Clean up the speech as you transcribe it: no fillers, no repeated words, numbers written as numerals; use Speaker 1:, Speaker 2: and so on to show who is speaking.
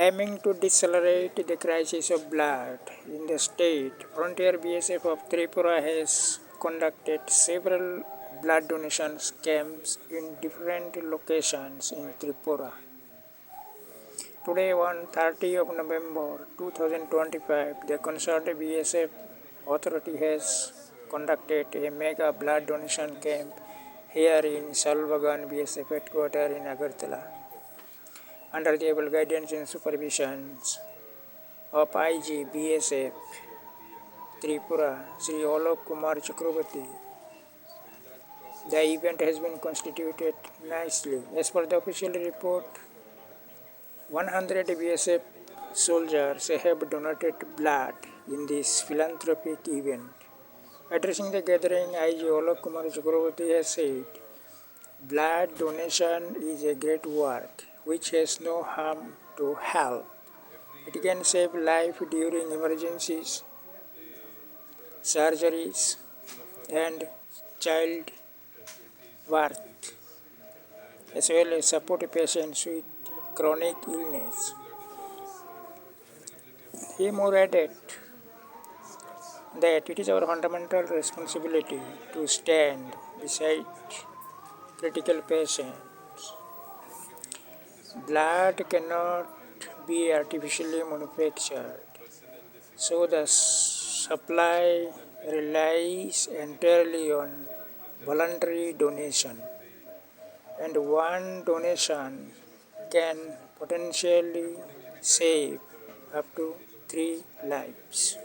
Speaker 1: Aiming to decelerate the crisis of blood in the state, Frontier BSF of Tripura has conducted several blood donation camps in different locations in Tripura. Today, on 30 of November 2025, the concerned BSF authority has conducted a mega blood donation camp here in Shalbagan BSF headquarters in Agartala. Under the able guidance and supervision of IG BSF Tripura, Sri Alok Kumar Chakraborty, the event has been constituted nicely. As per the official report, 100 BSF soldiers have donated blood in this philanthropic event. Addressing the gathering, IG Alok Kumar Chakraborty has said, blood donation is a great work which has no harm to health. It can save life during emergencies, surgeries, and childbirth, as well as support patients with chronic illness. He more added that it is our fundamental responsibility to stand beside critical patients. Blood cannot be artificially manufactured, so the supply relies entirely on voluntary donation, and one donation can potentially save up to 3 lives.